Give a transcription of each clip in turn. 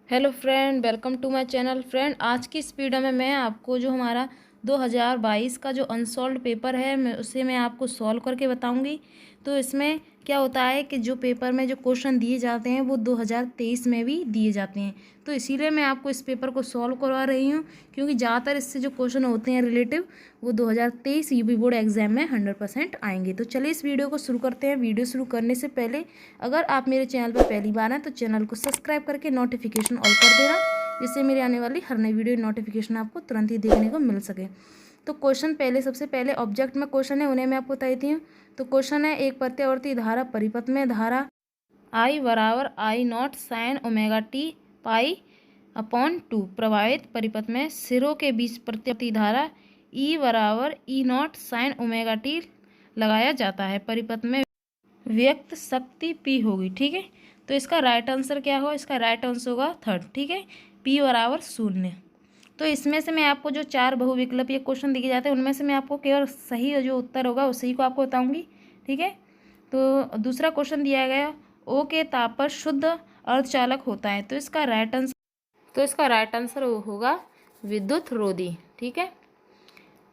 Hello friend, welcome to my channel. Friend, आज की इस वीडियो में मैं आपको जो हमारा 2022 का जो अनसॉल्व्ड पेपर है उसे मैं आपको सॉल्व करके बताऊंगी। तो इसमें क्या होता है कि जो पेपर में जो क्वेश्चन दिए जाते हैं वो 2023 में भी दिए जाते हैं। तो इसीलिए मैं आपको इस पेपर को सॉल्व करवा रही हूँ, क्योंकि ज़्यादातर इससे जो क्वेश्चन होते हैं रिलेटिव वो 2023 यूपी बोर्ड एग्जाम में 100% आएंगे। तो चलिए इस वीडियो को शुरू करते हैं। वीडियो शुरू करने से पहले अगर आप मेरे चैनल पर पहली बार हैं तो चैनल को सब्सक्राइब करके नोटिफिकेशन ऑल कर देना, जिससे मेरी आने वाली हर नई वीडियो नोटिफिकेशन आपको तुरंत ही देखने को मिल सके। तो क्वेश्चन सबसे पहले ऑब्जेक्ट में क्वेश्चन है, उन्हें मैं आपको बताती हूँ। तो क्वेश्चन है, एक प्रत्यावर्ती धारा परिपथ में धारा I बराबर I naught sine omega t pi upon 2 प्रभावित परिपथ में सिरों के बीच प्रत्यावर्ती धारा E बराबर ई नॉट साइन ओमेगा टी लगाया जाता है। परिपथ में व्यक्त शक्ति P होगी। ठीक है, तो इसका राइट आंसर क्या होगा? इसका राइट आंसर होगा थर्ड। ठीक है, P बराबर 0। तो इसमें से मैं आपको जो 4 बहुविकल्पीय क्वेश्चन दिए जाते हैं उनमें से मैं आपको केवल सही जो उत्तर होगा उसी को आपको बताऊंगी। ठीक है, तो दूसरा क्वेश्चन दिया गया, O के ताप पर शुद्ध अर्धचालक होता है। तो इसका राइट आंसर होगा विद्युत रोधी। ठीक है,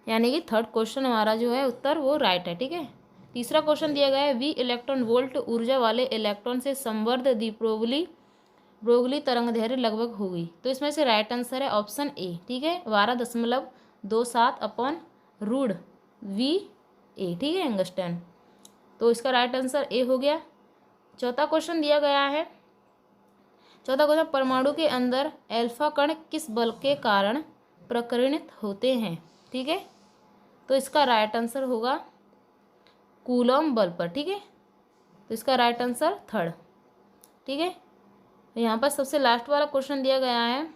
यानी कि थर्ड क्वेश्चन हमारा जो है उत्तर वो राइट है। ठीक है, तीसरा क्वेश्चन दिया गया है, V इलेक्ट्रॉन वोल्ट ऊर्जा वाले इलेक्ट्रॉन से संवर्ध ब्रोगली तरंग दैर्घ्य लगभग होगी। तो इसमें से राइट आंसर है ऑप्शन ए। ठीक है, 12.27 अपॉन रूट वी ए। ठीक है, एंगस्टर्न। तो इसका राइट आंसर ए हो गया। चौथा क्वेश्चन दिया गया है, चौथा क्वेश्चन, परमाणु के अंदर अल्फा कण किस बल के कारण प्रकीर्णित होते हैं। ठीक है, तो इसका राइट आंसर होगा कूलॉम बल पर। ठीक है, तो इसका राइट आंसर थर्ड। ठीक है, यहाँ पर सबसे लास्ट वाला क्वेश्चन दिया गया है,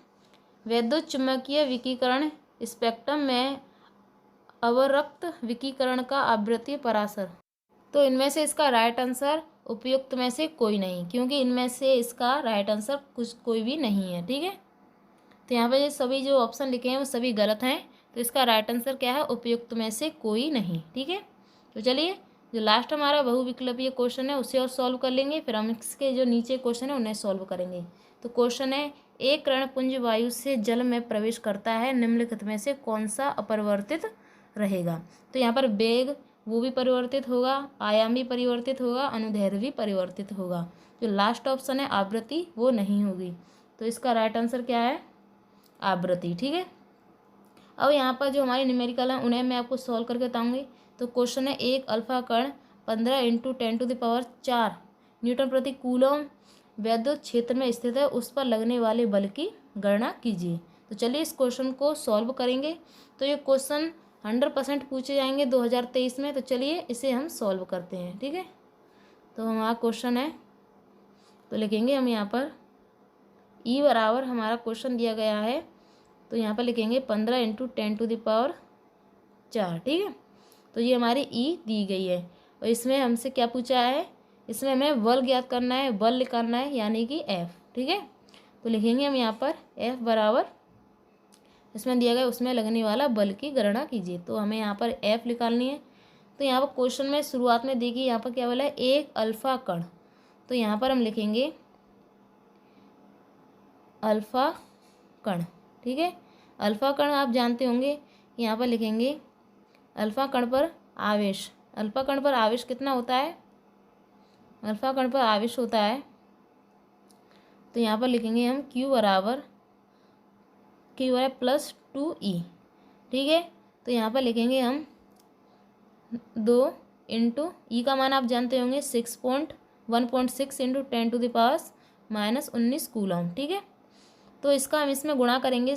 वैद्युत चुम्बकीय विकिरण स्पेक्ट्रम में अवरक्त विकिरण का आवृत्तीय परासर। तो इनमें से इसका राइट आंसर उपयुक्त में से कोई नहीं, क्योंकि इनमें से इसका राइट आंसर कोई भी नहीं है। ठीक है, तो यहाँ पर ये सभी जो ऑप्शन लिखे हैं वो सभी गलत हैं। तो इसका राइट आंसर क्या है? उपयुक्त में से कोई नहीं। ठीक है, तो चलिए जो लास्ट हमारा बहुविकल्पीय क्वेश्चन है उसे और सॉल्व कर लेंगे, फिर हम इसके जो नीचे क्वेश्चन है उन्हें सॉल्व करेंगे। तो क्वेश्चन है, एक कणपुंज वायु से जल में प्रवेश करता है, निम्नलिखित में से कौन सा अपरिवर्तित रहेगा। तो यहाँ पर वेग वो भी परिवर्तित होगा, आयाम भी परिवर्तित होगा, अनुदैर्ध्य भी परिवर्तित होगा। जो लास्ट ऑप्शन है आवृत्ति वो नहीं होगी। तो इसका राइट आंसर क्या है? आवृत्ति। ठीक है, अब यहाँ पर जो हमारी न्यूमेरिकल है उन्हें मैं आपको सॉल्व करके बताऊंगी। तो क्वेश्चन है, एक अल्फा कण 15 × 10⁴ न्यूटन प्रति कूलम वैद्युत क्षेत्र में स्थित है, उस पर लगने वाले बल की गणना कीजिए। तो चलिए इस क्वेश्चन को सॉल्व करेंगे। तो ये क्वेश्चन 100% पूछे जाएंगे 2023 में। तो चलिए इसे हम सॉल्व करते हैं। ठीक है, तो हमारा क्वेश्चन है, तो लिखेंगे हम यहाँ पर E बराबर हमारा क्वेश्चन दिया गया है, तो यहाँ पर लिखेंगे 15 × 10⁴। ठीक है, तो ये हमारी E दी गई है और इसमें हमसे क्या पूछा है? इसमें हमें बल ज्ञात करना है, बल निकालना है, यानी कि F। ठीक है, तो लिखेंगे हम यहाँ पर F बराबर इसमें दिया गया उसमें लगने वाला बल की गणना कीजिए। तो हमें यहाँ पर F निकालनी है। तो यहाँ पर क्वेश्चन में शुरुआत में देखिए यहाँ पर क्या बोला है, एक अल्फा कण। तो यहाँ पर हम लिखेंगे अल्फा कण। ठीक है, अल्फा कण आप जानते होंगे, यहाँ पर लिखेंगे अल्फा कण पर आवेश। अल्फा कण पर आवेश कितना होता है? अल्फा कण पर आवेश होता है, तो यहाँ पर लिखेंगे हम Q बराबर +2E। ठीक है, तो यहाँ पर लिखेंगे हम 2 × E का मान आप जानते होंगे 1.6 × 10⁻⁻19 कूलम। ठीक है, तो इसका हम इसमें गुणा करेंगे,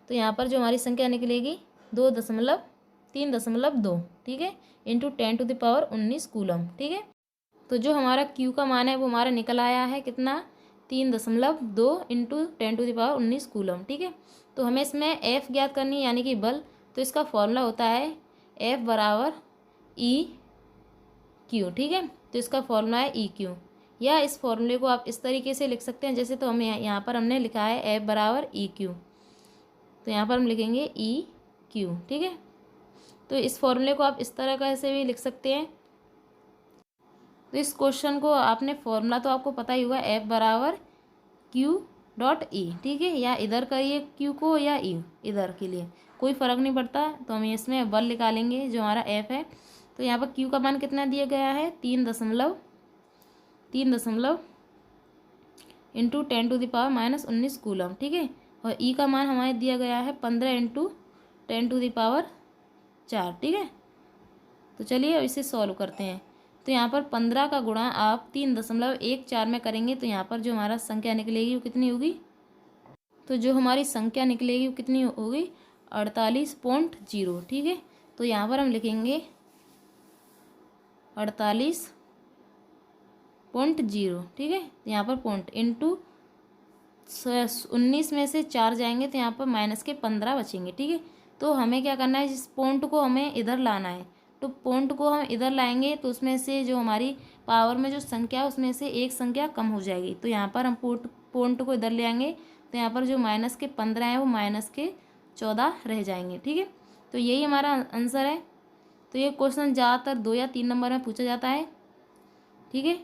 तो यहाँ पर जो हमारी संख्या निकलेगी 3.2। ठीक है, × 10⁻19 कूलम। ठीक है, तो जो हमारा Q का मान है वो हमारा निकल आया है कितना? 3.2 × 10⁻19 कूलम। ठीक है, तो हमें इसमें F ज्ञात करनी है, यानी कि बल। तो इसका फॉर्मूला होता है F बराबर EQ। ठीक है, तो इसका फॉर्मूला है EQ, या इस फॉर्मूले को आप इस तरीके से लिख सकते हैं जैसे, तो हमें यहाँ पर हमने लिखा है F बराबर EQ। तो यहाँ पर हम लिखेंगे EQ। ठीक है, तो इस फॉर्मूले को आप इस तरह का ऐसे भी लिख सकते हैं। तो इस क्वेश्चन को आपने फॉर्मूला तो आपको पता ही होगा, F बराबर Q डॉट ई, ठीक है, या इधर करिए क्यू को या ई, इधर के लिए कोई फ़र्क नहीं पड़ता। तो हम इसमें बल निकालेंगे जो हमारा एफ है। तो यहाँ पर क्यू का मान कितना दिया गया है, 3 दशमलव इंटू 10⁻−19 कूलम, ठीक है। और ई का मान हमारे दिया गया है 15 इंटू 10⁴, ठीक है। तो चलिए अब इसे सॉल्व करते हैं। तो यहाँ पर 15 का गुणा आप 3.14 में करेंगे तो यहाँ पर जो हमारा संख्या निकलेगी वो कितनी होगी, तो जो हमारी संख्या निकलेगी वो कितनी होगी, 48.0, ठीक है। तो यहाँ पर हम लिखेंगे 48.0, ठीक है। तो यहाँ पर पॉइंट इंटू 19 में से 4 जाएंगे तो यहाँ पर माइनस के 15 बचेंगे, ठीक है। तो हमें क्या करना है, जिस पॉइंट को हमें इधर लाना है, तो पॉइंट को हम इधर लाएंगे तो उसमें से जो हमारी पावर में जो संख्या है उसमें से एक संख्या कम हो जाएगी। तो यहाँ पर हम पॉइंट को इधर ले आएंगे तो यहाँ पर जो माइनस के 15 हैं वो माइनस के 14 रह जाएंगे, ठीक है। तो यही हमारा आंसर है। तो ये क्वेश्चन ज़्यादातर 2 या 3 नंबर में पूछा जाता है, ठीक है।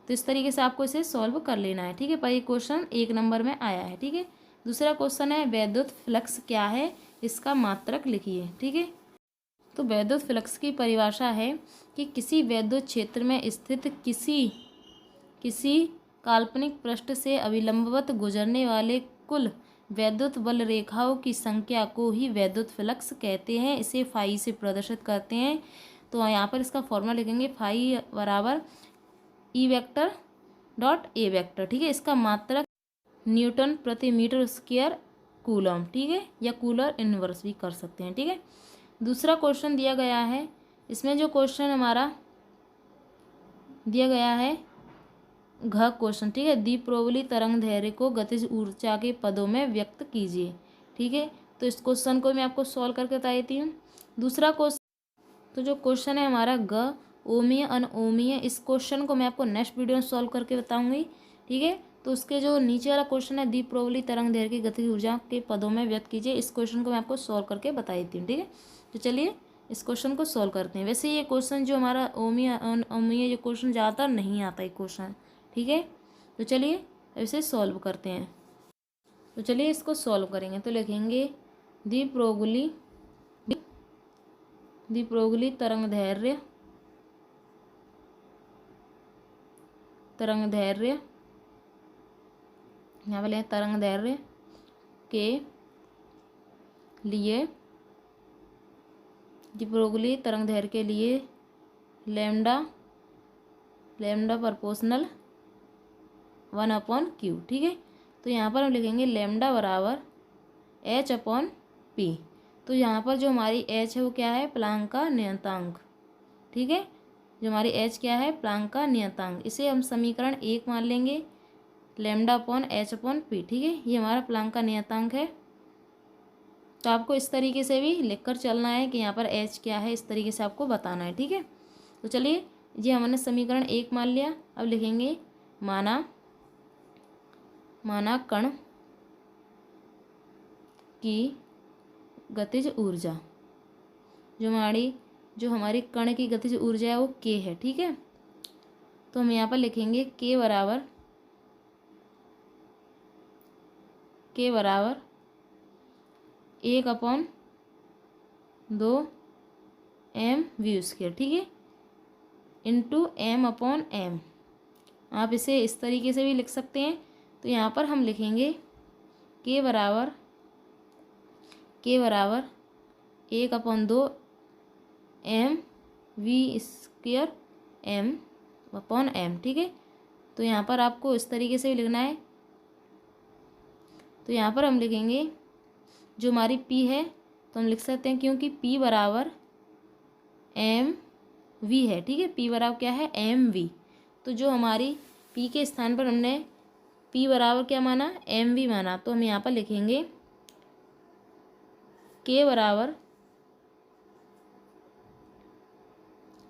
तो इस तरीके से आपको इसे सॉल्व कर लेना है, ठीक है। पर ये क्वेश्चन 1 नंबर में आया है, ठीक है। दूसरा क्वेश्चन है वैद्युत फ्लक्स क्या है, इसका मात्रक लिखिए, ठीक है। तो वैद्युत फ्लक्स की परिभाषा है कि किसी वैद्युत क्षेत्र में स्थित किसी काल्पनिक पृष्ठ से अभिलंबवत गुजरने वाले कुल वैद्युत बल रेखाओं की संख्या को ही वैद्युत फ्लक्स कहते हैं। इसे फाई से प्रदर्शित करते हैं। तो यहाँ पर इसका फॉर्मूला लिखेंगे, फाई बराबर E vector dot A vector, ठीक है। इसका मात्रक न्यूटन प्रति मीटर स्क्वायर कूलम, ठीक है, या कूलर इनवर्स भी कर सकते हैं, ठीक है। दूसरा क्वेश्चन दिया गया है, इसमें जो क्वेश्चन हमारा दिया गया है घ क्वेश्चन, ठीक है, द्विप्रोवली तरंग दैर्घ्य को गतिज ऊर्जा के पदों में व्यक्त कीजिए, ठीक है। तो इस क्वेश्चन को मैं आपको सॉल्व करके बता देती हूँ। दूसरा क्वेश्चन, तो जो क्वेश्चन है हमारा ग ओमीय अनओमीय, इस क्वेश्चन को मैं आपको नेक्स्ट वीडियो में सॉल्व करके बताऊंगी, ठीक है। तो उसके जो नीचे वाला क्वेश्चन है द्विप्रोवली तरंग दैर्घ्य की गतिज ऊर्जा के पदों में व्यक्त कीजिए, इस क्वेश्चन को मैं आपको सॉल्व करके बता देती हूँ, ठीक है। तो चलिए इस क्वेश्चन को सॉल्व करते हैं। वैसे ये क्वेश्चन जो हमारा ओमीय अनओमीय ये क्वेश्चन ज़्यादातर नहीं आता है क्वेश्चन, ठीक है। तो चलिए इसे सॉल्व करते हैं। तो चलिए इसको सॉल्व करेंगे। तो लिखेंगे द्विप्रोवली तरंग दैर्घ्य यहाँ पर तरंग दैर्घ्य के लिए द्विप्रोवली तरंग दैर्घ्य के लिए लैम्डा प्रोपोर्शनल 1/q, ठीक है। तो यहाँ पर हम लिखेंगे लैम्डा बराबर h/p। तो यहाँ पर जो हमारी h है वो क्या है, प्लांक का नियतांक, ठीक है। जो हमारी h क्या है, प्लांक का नियतांक। इसे हम समीकरण 1 मान लेंगे, λ/h/p, ठीक है। ये हमारा प्लांक का नियतांक है। तो आपको इस तरीके से भी लिखकर चलना है कि यहाँ पर h क्या है, इस तरीके से आपको बताना है, ठीक है। तो चलिए ये हमने समीकरण 1 मान लिया। अब लिखेंगे माना कण की गतिज ऊर्जा, जो हमारी कण की गतिज ऊर्जा है वो k है, ठीक है। तो हम यहाँ पर लिखेंगे k बराबर 1/2 mv², ठीक है, इंटू m/m। आप इसे इस तरीके से भी लिख सकते हैं। तो यहाँ पर हम लिखेंगे k बराबर 1/2 mv² m/m, ठीक है। तो यहाँ पर आपको इस तरीके से भी लिखना है। तो यहाँ पर हम लिखेंगे जो हमारी p है तो हम लिख सकते हैं, क्योंकि p बराबर mv है, ठीक है। p बराबर क्या है, mv। तो जो हमारी p के स्थान पर हमने p बराबर क्या माना, mv माना। तो हम यहाँ पर लिखेंगे k बराबर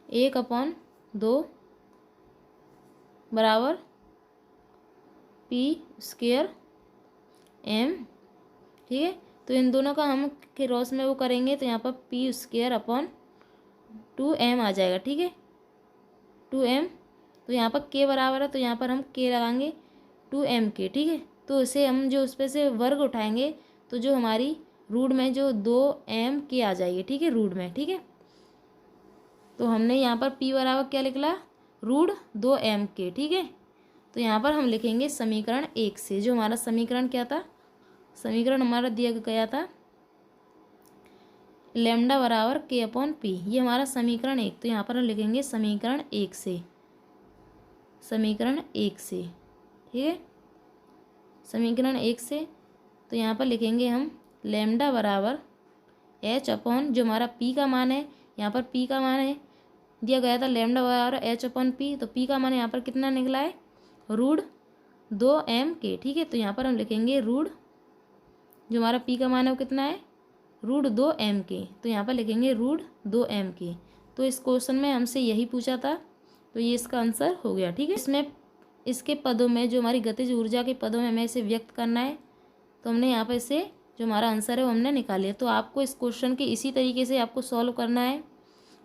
1/2 बराबर p² m, ठीक है। तो इन दोनों का हम क्रॉस में वो करेंगे तो यहाँ पर p²/2m आ जाएगा, ठीक है, 2m। तो यहाँ पर k बराबर है तो यहाँ पर हम k लगाएंगे 2m के, ठीक है। तो इसे हम जो उस पर से वर्ग उठाएंगे तो जो हमारी रूट में जो 2m आ जाएगी, ठीक है, रूट में, ठीक है। तो हमने यहाँ पर p बराबर क्या निकला, √2m, ठीक है। तो यहाँ पर हम लिखेंगे समीकरण 1 से, जो हमारा समीकरण क्या था, समीकरण हमारा दिया गया था लैम्डा बराबर k/p, ये हमारा समीकरण 1। तो यहाँ पर हम लिखेंगे समीकरण 1 से, समीकरण 1 से, ठीक है, समीकरण 1 से। तो यहाँ पर लिखेंगे हम लैम्डा बराबर h/, जो हमारा p का मान है, यहाँ पर p का मान है दिया गया था लैम्डा बराबर h/p, तो p का मान यहाँ पर कितना निकला है, √2m, ठीक है। तो यहाँ पर हम लिखेंगे जो हमारा p का मान है वो कितना है, √2m। तो यहाँ पर लिखेंगे √2m। तो इस क्वेश्चन में हमसे यही पूछा था, तो ये इसका आंसर हो गया, ठीक है। इसमें इसके पदों में जो हमारी गतिज ऊर्जा के पदों में हमें इसे व्यक्त करना है, तो हमने यहाँ पर इसे जो हमारा आंसर है वो हमने निकाल लिया। तो आपको इस क्वेश्चन के इसी तरीके से आपको सॉल्व करना है।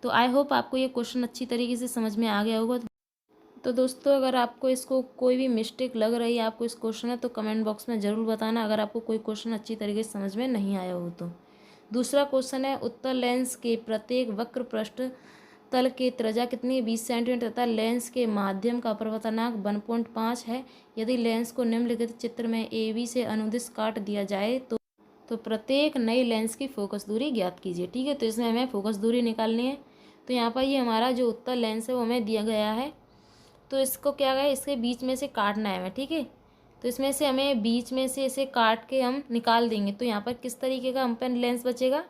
तो आई होप आपको ये क्वेश्चन अच्छी तरीके से समझ में आ गया होगा। तो दोस्तों, अगर आपको इसको कोई भी मिस्टेक लग रही है आपको इस क्वेश्चन में, तो कमेंट बॉक्स में ज़रूर बताना, अगर आपको कोई क्वेश्चन अच्छी तरीके से समझ में नहीं आया हो तो। दूसरा क्वेश्चन है, उत्तल लेंस के प्रत्येक वक्र पृष्ठ तल की त्रिज्या कितनी, 20 सेंटीमीटर तथा लेंस के माध्यम का अपवर्तनांक 1.5 है। यदि लेंस को निम्नलिखित चित्र में AB से अनुदिश काट दिया जाए तो प्रत्येक नए लेंस की फोकस दूरी ज्ञात कीजिए, ठीक है। तो इसमें हमें फोकस दूरी निकालनी है। तो यहाँ पर ये हमारा जो उत्तल लेंस है वो हमें दिया गया है, तो इसको क्या है, इसके बीच में से काटना है हमें, ठीक है। तो इसमें से हमें बीच में से इसे काट के हम निकाल देंगे। तो यहाँ पर किस तरीके का हम पे लेंस बचेगा,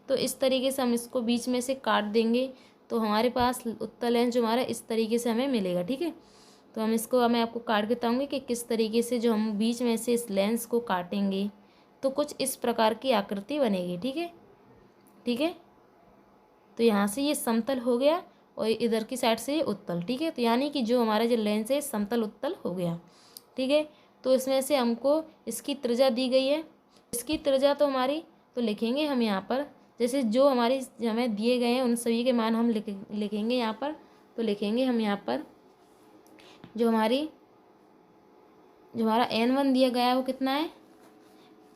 तो इस तरीके से हम इसको बीच में से काट देंगे, तो हमारे पास उत्तल लेंस जो हमारा इस तरीके से हमें मिलेगा, ठीक है। तो हम इसको मैं आपको काट के बताऊँगी कि किस तरीके से जो हम बीच में से इस लेंस को काटेंगे तो कुछ इस प्रकार की आकृति बनेगी, ठीक है, ठीक है। तो यहाँ से ये समतल हो गया और इधर की साइड से ये उत्तल, ठीक है। तो यानी कि जो हमारा जो लेंस है समतल उत्तल हो गया, ठीक है। तो इसमें से हमको इसकी त्रिज्या दी गई है, इसकी त्रिज्या तो हमारी तो लिखेंगे हम यहाँ पर, जैसे जो हमारी हमें दिए गए हैं उन सभी के मान हम लिखेंगे यहाँ पर। तो लिखेंगे हम यहाँ पर जो हमारा n1 दिया गया है वो कितना है,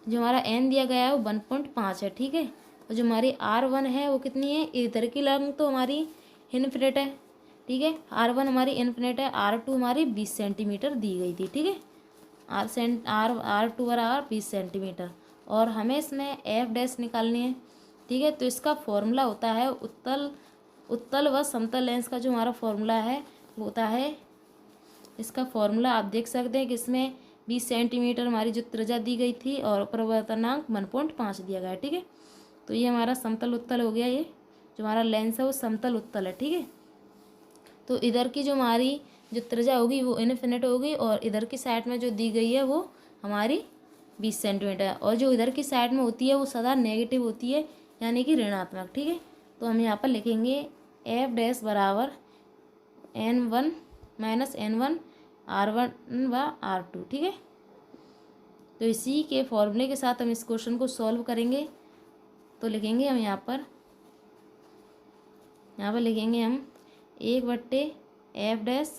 जो हमारा n दिया गया है वो 1.5 है, ठीक है। और जो हमारी R1 है वो कितनी है, इधर की लंब तो हमारी इन्फिनिट है, ठीक है, R1 हमारी इन्फिनिट है, R2 हमारी 20 सेंटीमीटर दी गई थी, ठीक है, R2 बराबर 20 सेंटीमीटर। और हमें इसमें F' निकालनी है, ठीक है। तो इसका फॉर्मूला होता है उत्तल व समतल लेंस का जो हमारा फॉर्मूला है वो होता है, इसका फॉर्मूला आप देख सकते हैं कि इसमें 20 सेंटीमीटर हमारी जो त्रिज्या दी गई थी और अपवर्तनांक 1.5 दिया गया है, ठीक है। तो ये हमारा समतल उत्तल हो गया, ये जो हमारा लेंस है वो समतल उत्तल है, ठीक है। तो इधर की जो हमारी जो त्रिज्या होगी वो इनफिनिट होगी और इधर की साइड में जो दी गई है वो हमारी 20 सेंटीमीटर है, और जो इधर की साइड में होती है वो सदा नेगेटिव होती है, यानी कि ऋणात्मक, ठीक है। तो हम यहाँ पर लिखेंगे F' बराबर n1 - n1 R1 व R2, ठीक है। तो इसी के फॉर्मूले के साथ हम इस क्वेश्चन को सॉल्व करेंगे। तो लिखेंगे हम यहाँ पर लिखेंगे हम 1/F',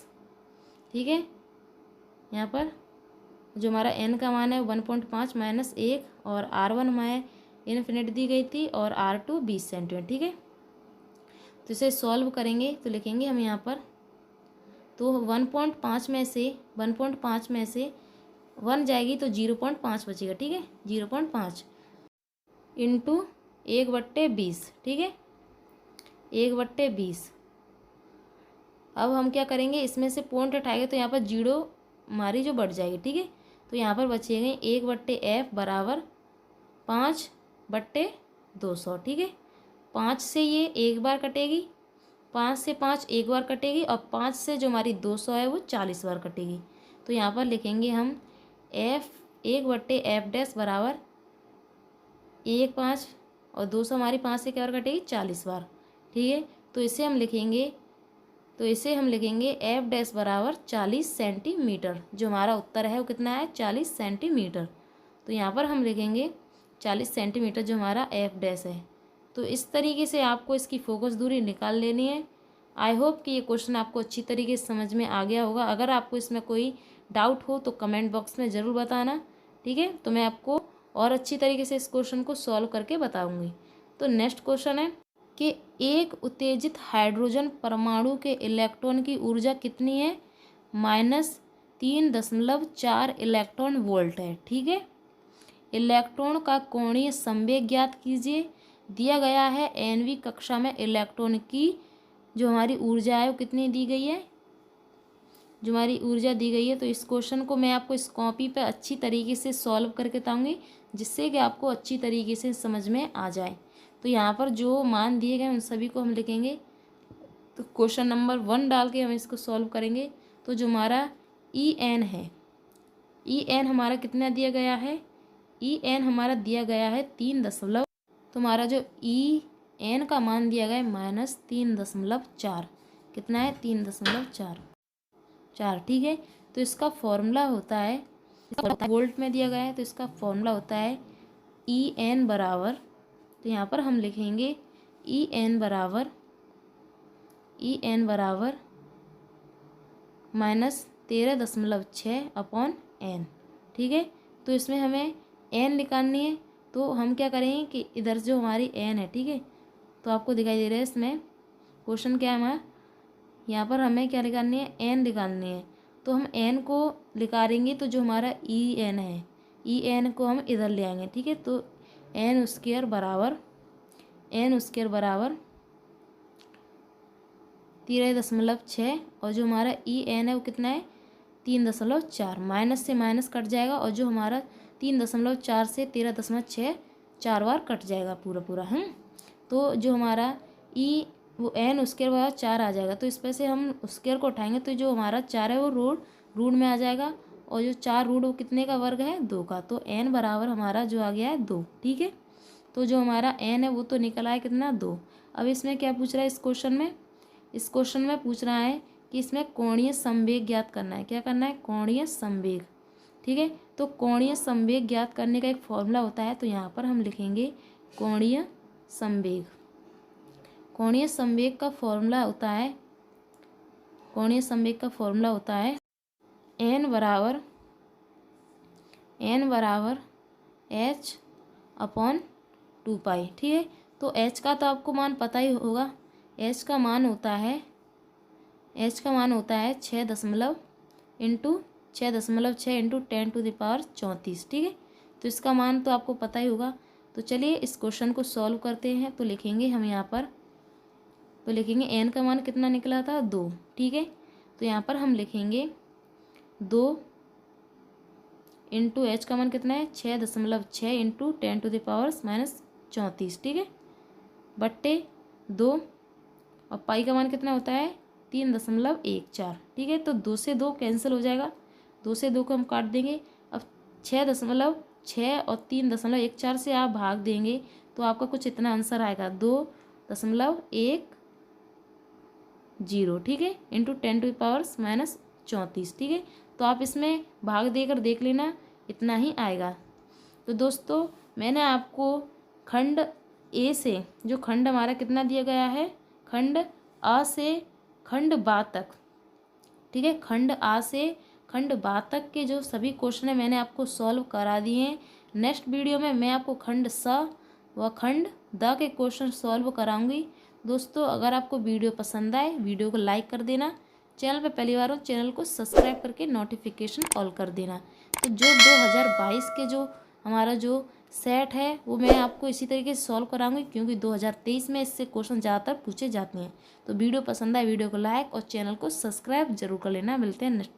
ठीक है। यहाँ पर जो हमारा n का मान है 1.5 - 1 और R1 हमें इन्फिनिट दी गई थी और R2 20 सेंटीमीटर, ठीक है। तो इसे सॉल्व करेंगे तो लिखेंगे हम यहाँ पर, तो 1.5 में से 1 जाएगी तो 0.5 बचेगा, ठीक है, 0.5 इंटू 1/20, ठीक है, 1/20। अब हम क्या करेंगे, इसमें से पॉइंट उठाएंगे तो यहाँ पर 0 हमारी जो बढ़ जाएगी, ठीक है। तो यहाँ पर बचेंगे 1/F बराबर 5/200, ठीक है। 5 से ये एक बार कटेगी, 5 से 5 एक बार कटेगी और 5 से जो हमारी 200 है वो 40 बार कटेगी। तो यहाँ पर लिखेंगे हम 1/F' बराबर 1/5 और 200 हमारी 5 से क्या बार कटेगी, 40 बार, ठीक है। तो इसे हम लिखेंगे F' बराबर 40 सेंटीमीटर। जो हमारा उत्तर है वो कितना है, 40 सेंटीमीटर। तो यहाँ पर हम लिखेंगे 40 सेंटीमीटर जो हमारा F' है। तो इस तरीके से आपको इसकी फोकस दूरी निकाल लेनी है। आई होप कि ये क्वेश्चन आपको अच्छी तरीके से समझ में आ गया होगा। अगर आपको इसमें कोई डाउट हो तो कमेंट बॉक्स में ज़रूर बताना, ठीक है। तो मैं आपको और अच्छी तरीके से इस क्वेश्चन को सॉल्व करके बताऊंगी। तो नेक्स्ट क्वेश्चन है कि एक उत्तेजित हाइड्रोजन परमाणु के इलेक्ट्रॉन की ऊर्जा कितनी है? -3.4 इलेक्ट्रॉन वोल्ट है, ठीक है। इलेक्ट्रॉन का कोणीय संवेग ज्ञात कीजिए। दिया गया है nवीं कक्षा में इलेक्ट्रॉन की जो हमारी ऊर्जा है वो कितनी दी गई है, जो हमारी ऊर्जा दी गई है। तो इस क्वेश्चन को मैं आपको इस कॉपी पे अच्छी तरीके से सॉल्व करके बताऊंगी, जिससे कि आपको अच्छी तरीके से समझ में आ जाए। तो यहाँ पर जो मान दिए गए उन सभी को हम लिखेंगे। तो क्वेश्चन नंबर 1 डाल के हम इसको सॉल्व करेंगे। तो जो हमारा EN है, EN हमारा कितना दिया गया है? EN हमारा दिया गया है 3 तो हमारा जो EN का मान दिया गया है -3.4, कितना है? 3.4, ठीक है। तो इसका फॉर्मूला होता है, वोल्ट में दिया गया है, तो इसका फॉर्मूला होता है EN बराबर, तो यहाँ पर हम लिखेंगे EN बराबर -13.6/n, ठीक है। तो इसमें हमें n निकालनी है, तो हम क्या करेंगे कि इधर जो हमारी n है, ठीक है, तो आपको दिखाई दे रहा है इसमें क्वेश्चन क्या है हमारा, यहाँ पर हमें क्या निकालनी है? n निकालनी है। तो हम n को निकालेंगे तो जो हमारा EN है, EN को हम इधर ले आएंगे, ठीक है। तो n स्क्वायर बराबर 13.6 और जो हमारा EN है वो कितना है? 3.4, माइनस से माइनस कट जाएगा और जो हमारा 3.4 से 13.6 4 बार कट जाएगा पूरा। तो जो हमारा वो n स्क्वायर बराबर 4 आ जाएगा। तो इस पर से हम स्क्वायर को उठाएंगे तो जो हमारा 4 है वो रूट में आ जाएगा, और जो 4 रूट वो कितने का वर्ग है? 2 का। तो n बराबर हमारा जो आ गया है 2, ठीक है। तो जो हमारा n है वो तो निकला है कितना? 2। अब इसमें क्या पूछ रहा है? इस क्वेश्चन में पूछ रहा है कि इसमें कोणीय संवेग ज्ञात करना है। क्या करना है? कोणीय संवेग, ठीक है। तो कोणीय संवेग ज्ञात करने का एक फॉर्मूला होता है, तो यहाँ पर हम लिखेंगे कोणीय संवेग। कोणीय संवेग का फॉर्मूला होता है, n बराबर h/2π, ठीक है। तो h का तो आपको मान पता ही होगा, h का मान होता है 6.6 इंटू 10⁻34, ठीक है। तो इसका मान तो आपको पता ही होगा। तो चलिए इस क्वेश्चन को सॉल्व करते हैं। तो लिखेंगे हम यहाँ पर, तो लिखेंगे n का मान कितना निकला था? 2, ठीक है। तो यहाँ पर हम लिखेंगे 2 इंटू h का मान कितना है? 6.6 इंटू 10⁻34, ठीक है, बट्टे 2, और पाई का मान कितना होता है? 3.14, ठीक है। तो 2 से 2 कैंसिल हो जाएगा, 2 से 2 को हम काट देंगे। अब 6.6 और 3.14 से आप भाग देंगे तो आपका कुछ इतना आंसर आएगा 2.10, ठीक है, इंटू 10⁻34, ठीक है। तो आप इसमें भाग देकर देख लेना, इतना ही आएगा। तो दोस्तों मैंने आपको खंड ए से, जो खंड हमारा कितना दिया गया है, खंड आ से खंड बा तक, ठीक है, खंड आ से खंड बा तक के जो सभी क्वेश्चन है मैंने आपको सॉल्व करा दिए हैं। नेक्स्ट वीडियो में मैं आपको खंड स व खंड द के क्वेश्चन सॉल्व कराऊंगी। दोस्तों अगर आपको वीडियो पसंद आए, वीडियो को लाइक कर देना, चैनल पर पहली बार हो चैनल को सब्सक्राइब करके नोटिफिकेशन ऑल कर देना। तो जो 2022 के जो हमारा जो सेट है वो मैं आपको इसी तरीके से सॉल्व कराऊंगी, क्योंकि 2023 में इससे क्वेश्चन ज़्यादातर पूछे जाते हैं। तो वीडियो पसंद आए वीडियो को लाइक और चैनल को सब्सक्राइब जरूर कर लेना। मिलते हैं नेक्स्ट